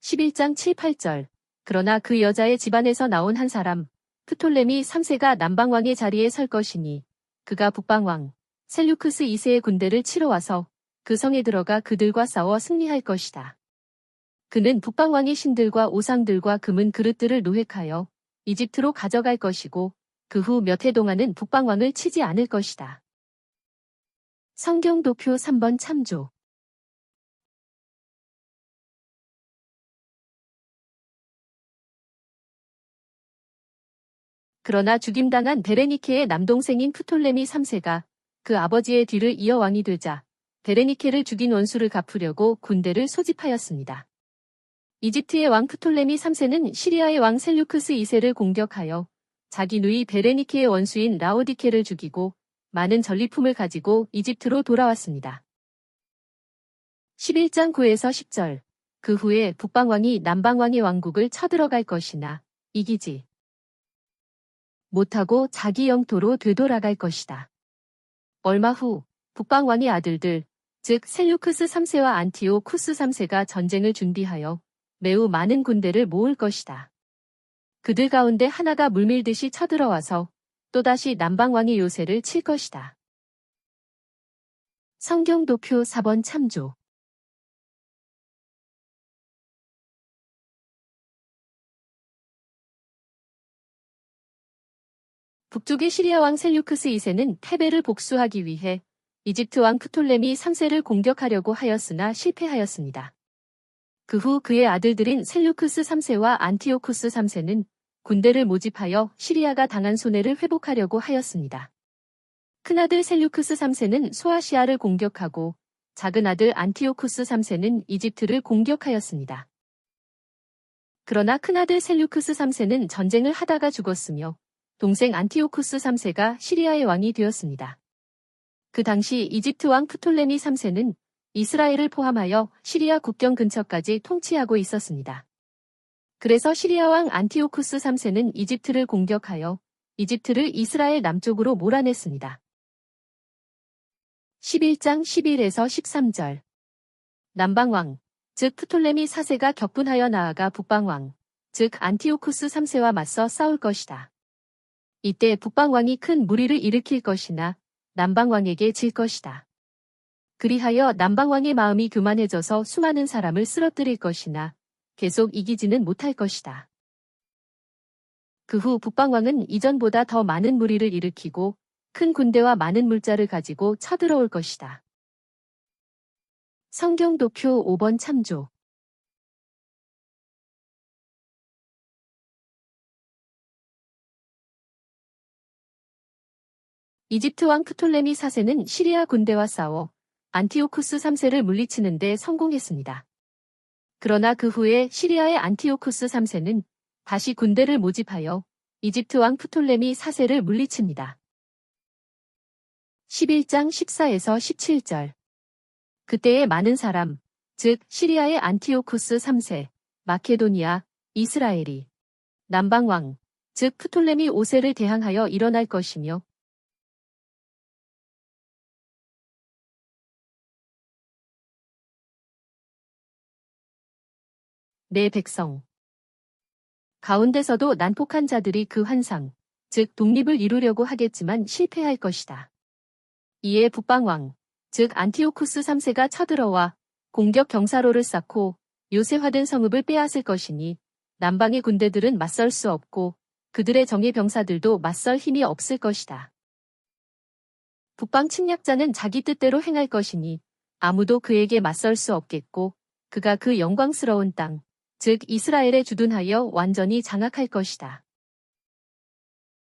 11장 7, 8절. 그러나 그 여자의 집안에서 나온 한 사람, 프톨레미 3세가 남방왕의 자리에 설 것이니 그가 북방왕 셀류크스 2세의 군대를 치러 와서 그 성에 들어가 그들과 싸워 승리할 것이다. 그는 북방왕의 신들과 우상들과 금은 그릇들을 노획하여 이집트로 가져갈 것이고 그 후 몇 해 동안은 북방왕을 치지 않을 것이다. 성경 도표 3번 참조. 그러나 죽임당한 베레니케의 남동생인 프톨레미 3세가 그 아버지의 뒤를 이어 왕이 되자 베레니케를 죽인 원수를 갚으려고 군대를 소집하였습니다. 이집트의 왕 프톨레미 3세는 시리아의 왕 셀류크스 2세를 공격하여 자기 누이 베레니케의 원수인 라오디케를 죽이고 많은 전리품을 가지고 이집트로 돌아왔습니다. 11장 9에서 10절. 그 후에 북방왕이 남방왕의 왕국을 쳐들어갈 것이나 이기지 못하고 자기 영토로 되돌아갈 것이다. 얼마 후 북방왕의 아들들, 즉 셀류크스 3세와 안티오쿠스 3세가 전쟁을 준비하여 매우 많은 군대를 모을 것이다. 그들 가운데 하나가 물밀듯이 쳐들어와서 또다시 남방왕의 요새를 칠 것이다. 성경 도표 4번 참조. 북쪽의 시리아 왕 셀류크스 2세는 패배를 복수하기 위해 이집트 왕 프톨레미 3세를 공격하려고 하였으나 실패하였습니다. 그 후 그의 아들들인 셀류크스 3세와 안티오쿠스 3세는 군대를 모집하여 시리아가 당한 손해를 회복하려고 하였습니다. 큰아들 셀류크스 3세는 소아시아를 공격하고 작은 아들 안티오쿠스 3세는 이집트를 공격하였습니다. 그러나 큰아들 셀류크스 3세는 전쟁을 하다가 죽었으며 동생 안티오쿠스 3세가 시리아의 왕이 되었습니다. 그 당시 이집트 왕 프톨레미 3세는 이스라엘을 포함하여 시리아 국경 근처까지 통치하고 있었습니다. 그래서 시리아 왕 안티오쿠스 3세는 이집트를 공격하여 이집트를 이스라엘 남쪽으로 몰아냈습니다. 11장 11에서 13절. 남방왕, 즉 프톨레미 4세가 격분하여 나아가 북방왕, 즉 안티오쿠스 3세와 맞서 싸울 것이다. 이때 북방왕이 큰 무리를 일으킬 것이나 남방왕에게 질 것이다. 그리하여 남방왕의 마음이 교만해져서 수많은 사람을 쓰러뜨릴 것이나 계속 이기지는 못할 것이다. 그 후 북방왕은 이전보다 더 많은 무리를 일으키고 큰 군대와 많은 물자를 가지고 쳐들어올 것이다. 성경 도표 5번 참조. 이집트 왕 프톨레미 4세는 시리아 군대와 싸워 안티오쿠스 3세를 물리치는 데 성공했습니다. 그러나 그 후에 시리아의 안티오쿠스 3세는 다시 군대를 모집하여 이집트 왕 프톨레미 4세를 물리칩니다. 11장 14에서 17절. 그때의 많은 사람, 즉 시리아의 안티오쿠스 3세, 마케도니아, 이스라엘이 남방왕, 즉 프톨레미 5세를 대항하여 일어날 것이며 내 백성 가운데서도 난폭한 자들이 그 환상, 즉 독립을 이루려고 하겠지만 실패할 것이다. 이에 북방왕, 즉 안티오쿠스 3세가 쳐들어와 공격 경사로를 쌓고 요새화된 성읍을 빼앗을 것이니 남방의 군대들은 맞설 수 없고 그들의 정예 병사들도 맞설 힘이 없을 것이다. 북방 침략자는 자기 뜻대로 행할 것이니 아무도 그에게 맞설 수 없겠고 그가 그 영광스러운 땅, 즉 이스라엘에 주둔하여 완전히 장악할 것이다.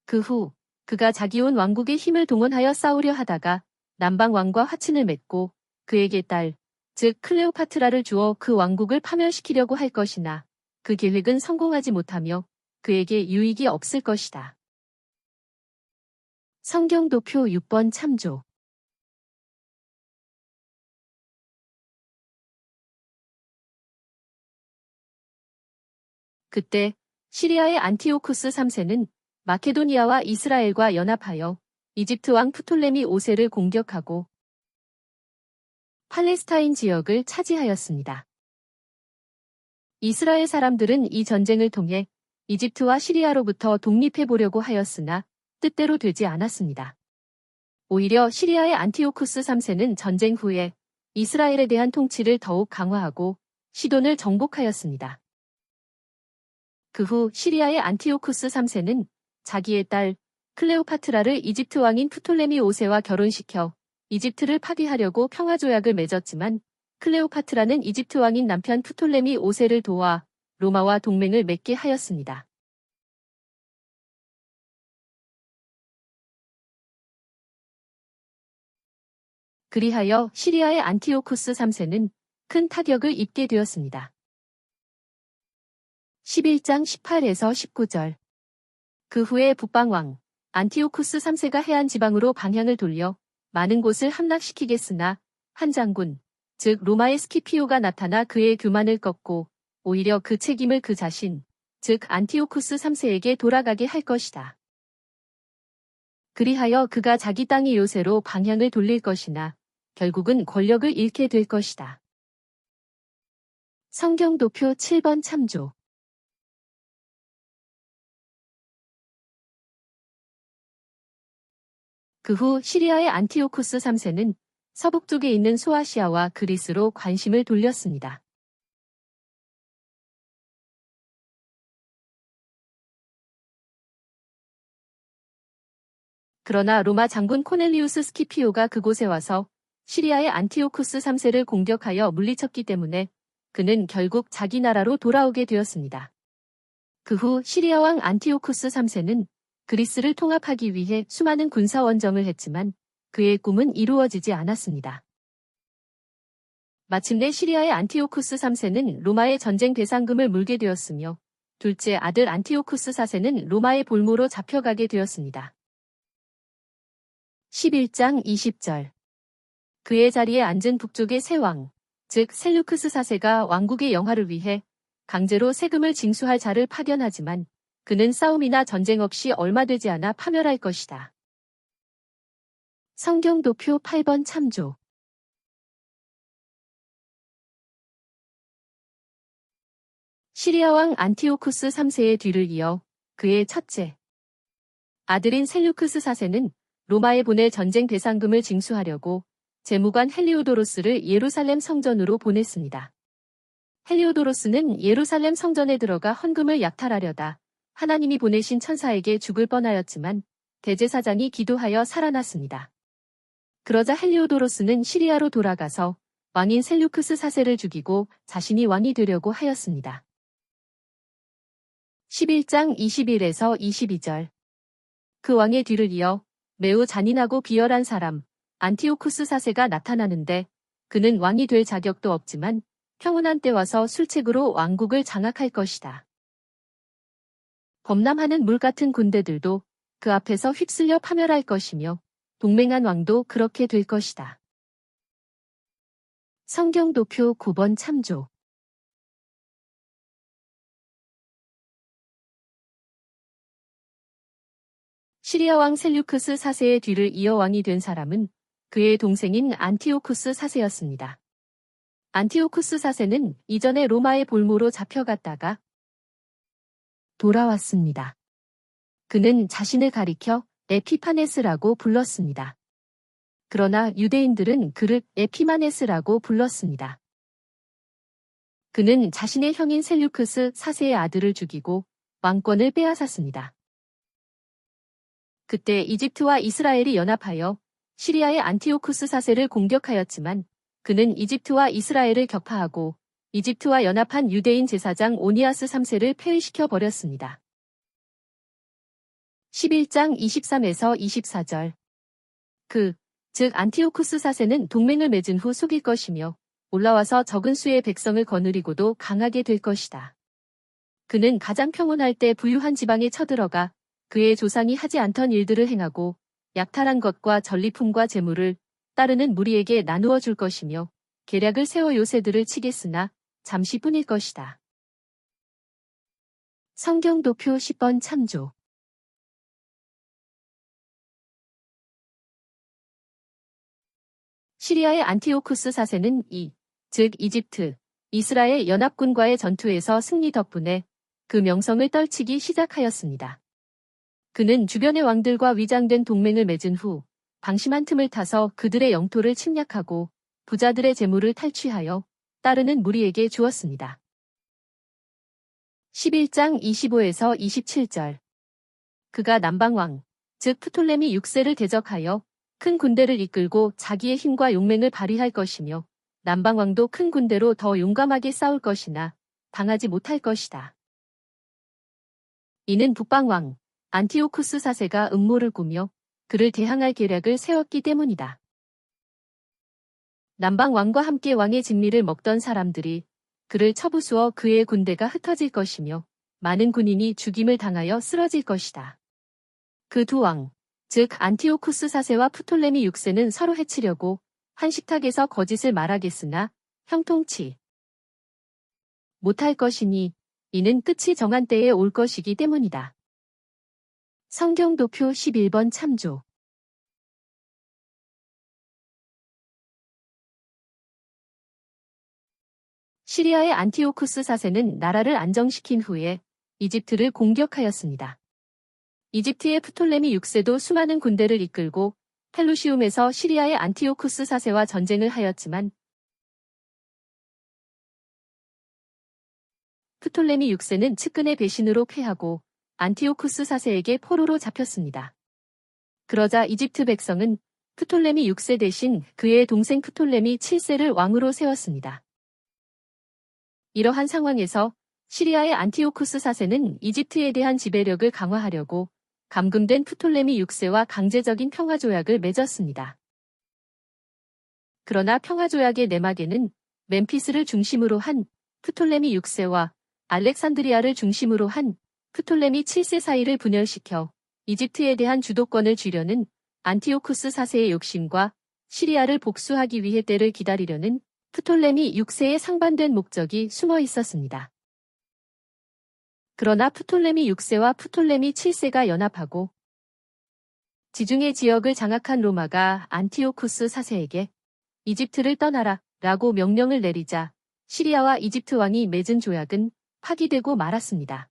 그 후 그가 자기 온 왕국의 힘을 동원하여 싸우려 하다가 남방 왕과 화친을 맺고 그에게 딸, 즉 클레오파트라를 주어 그 왕국을 파멸시키려고 할 것이나 그 계획은 성공하지 못하며 그에게 유익이 없을 것이다. 성경 도표 6번 참조. 그때 시리아의 안티오쿠스 3세는 마케도니아와 이스라엘과 연합하여 이집트 왕 프톨레미 5세를 공격하고 팔레스타인 지역을 차지하였습니다. 이스라엘 사람들은 이 전쟁을 통해 이집트와 시리아로부터 독립해 보려고 하였으나 뜻대로 되지 않았습니다. 오히려 시리아의 안티오쿠스 3세는 전쟁 후에 이스라엘에 대한 통치를 더욱 강화하고 시돈을 정복하였습니다. 그 후 시리아의 안티오쿠스 3세는 자기의 딸 클레오파트라를 이집트 왕인 프톨레미 5세와 결혼시켜 이집트를 파괴하려고 평화조약을 맺었지만 클레오파트라는 이집트 왕인 남편 프톨레미 5세를 도와 로마와 동맹을 맺게 하였습니다. 그리하여 시리아의 안티오쿠스 3세는 큰 타격을 입게 되었습니다. 11장 18에서 19절. 그 후에 북방왕 안티오쿠스 3세가 해안 지방으로 방향을 돌려 많은 곳을 함락시키겠으나 한 장군, 즉 로마의 스키피오가 나타나 그의 교만을 꺾고 오히려 그 책임을 그 자신, 즉 안티오쿠스 3세에게 돌아가게 할 것이다. 그리하여 그가 자기 땅의 요새로 방향을 돌릴 것이나 결국은 권력을 잃게 될 것이다. 성경도표 7번 참조. 그 후 시리아의 안티오쿠스 3세는 서북쪽에 있는 소아시아와 그리스로 관심을 돌렸습니다. 그러나 로마 장군 코넬리우스 스키피오가 그곳에 와서 시리아의 안티오쿠스 3세를 공격하여 물리쳤기 때문에 그는 결국 자기 나라로 돌아오게 되었습니다. 그 후 시리아 왕 안티오쿠스 3세는 그리스를 통합하기 위해 수많은 군사원정을 했지만 그의 꿈은 이루어지지 않았습니다. 마침내 시리아의 안티오쿠스 3세는 로마의 전쟁 배상금을 물게 되었으며 둘째 아들 안티오쿠스 4세는 로마의 볼모로 잡혀가게 되었습니다. 11장 20절. 그의 자리에 앉은 북쪽의 새 왕, 즉 셀루크스 4세가 왕국의 영화를 위해 강제로 세금을 징수할 자를 파견하지만 그는 싸움이나 전쟁 없이 얼마 되지 않아 파멸할 것이다. 성경도표 8번 참조. 시리아 왕 안티오쿠스 3세의 뒤를 이어 그의 첫째 아들인 셀루크스 4세는 로마에 보낼 전쟁 배상금을 징수하려고 재무관 헬리오도로스를 예루살렘 성전으로 보냈습니다. 헬리오도로스는 예루살렘 성전에 들어가 헌금을 약탈하려다 하나님이 보내신 천사에게 죽을 뻔하였지만 대제사장이 기도하여 살아났습니다. 그러자 헬리오도로스는 시리아로 돌아가서 왕인 셀루크스 4세를 죽이고 자신이 왕이 되려고 하였습니다. 11장 21에서 22절. 그 왕의 뒤를 이어 매우 잔인하고 비열한 사람 안티오쿠스 4세가 나타나는데 그는 왕이 될 자격도 없지만 평온한 때 와서 술책으로 왕국을 장악할 것이다. 범람하는 물 같은 군대들도 그 앞에서 휩쓸려 파멸할 것이며 동맹한 왕도 그렇게 될 것이다. 성경도표 9번 참조. 시리아 왕 셀류크스 4세의 뒤를 이어 왕이 된 사람은 그의 동생인 안티오쿠스 4세였습니다. 안티오쿠스 4세는 이전에 로마의 볼모로 잡혀갔다가 돌아왔습니다. 그는 자신을 가리켜 에피파네스라고 불렀습니다. 그러나 유대인들은 그를 에피마네스라고 불렀습니다. 그는 자신의 형인 셀류크스 4세의 아들을 죽이고 왕권을 빼앗았습니다. 그때 이집트와 이스라엘이 연합하여 시리아의 안티오쿠스 4세를 공격하였지만 그는 이집트와 이스라엘을 격파하고 이집트와 연합한 유대인 제사장 오니아스 3세를 폐위시켜 버렸습니다. 11장 23에서 24절. 즉 안티오쿠스 4세는 동맹을 맺은 후 속일 것이며 올라와서 적은 수의 백성을 거느리고도 강하게 될 것이다. 그는 가장 평온할 때 부유한 지방에 쳐들어가 그의 조상이 하지 않던 일들을 행하고 약탈한 것과 전리품과 재물을 따르는 무리에게 나누어 줄 것이며 계략을 세워 요새들을 치겠으나 잠시뿐일 것이다. 성경도표 10번 참조. 시리아의 안티오쿠스 4세는 즉 이집트, 이스라엘 연합군과의 전투에서 승리 덕분에 그 명성을 떨치기 시작하였습니다. 그는 주변의 왕들과 위장된 동맹을 맺은 후 방심한 틈을 타서 그들의 영토를 침략하고 부자들의 재물을 탈취하여 따르는 무리에게 주었습니다. 11장 25에서 27절. 그가 남방왕, 즉 프톨레미 6세를 대적하여 큰 군대를 이끌고 자기의 힘과 용맹을 발휘할 것이며 남방왕도 큰 군대로 더 용감하게 싸울 것이나 당하지 못할 것이다. 이는 북방왕 안티오쿠스 4세가 음모를 꾸며 그를 대항할 계략을 세웠기 때문이다. 남방왕과 함께 왕의 진미를 먹던 사람들이 그를 쳐부수어 그의 군대가 흩어질 것이며 많은 군인이 죽임을 당하여 쓰러질 것이다. 그 두 왕, 즉 안티오쿠스 4세와 프톨레미 6세는 서로 해치려고 한 식탁에서 거짓을 말하겠으나 형통치 못할 것이니 이는 끝이 정한 때에 올 것이기 때문이다. 성경도표 11번 참조. 시리아의 안티오쿠스 4세는 나라를 안정시킨 후에 이집트를 공격하였습니다. 이집트의 프톨레미 6세도 수많은 군대를 이끌고 펠루시움에서 시리아의 안티오쿠스 4세와 전쟁을 하였지만 프톨레미 6세는 측근의 배신으로 패하고 안티오쿠스 4세에게 포로로 잡혔습니다. 그러자 이집트 백성은 프톨레미 6세 대신 그의 동생 프톨레미 7세를 왕으로 세웠습니다. 이러한 상황에서 시리아의 안티오쿠스 4세는 이집트에 대한 지배력을 강화하려고 감금된 프톨레미 6세와 강제적인 평화조약을 맺었습니다. 그러나 평화조약의 내막에는 멤피스를 중심으로 한 프톨레미 6세와 알렉산드리아를 중심으로 한 프톨레미 7세 사이를 분열시켜 이집트에 대한 주도권을 쥐려는 안티오쿠스 4세의 욕심과 시리아를 복수하기 위해 때를 기다리려는 프톨레미 6세의 상반된 목적이 숨어 있었습니다. 그러나 프톨레미 6세와 프톨레미 7세가 연합하고 지중해 지역을 장악한 로마가 안티오쿠스 4세에게 이집트를 떠나라 라고 명령을 내리자 시리아와 이집트 왕이 맺은 조약은 파기되고 말았습니다.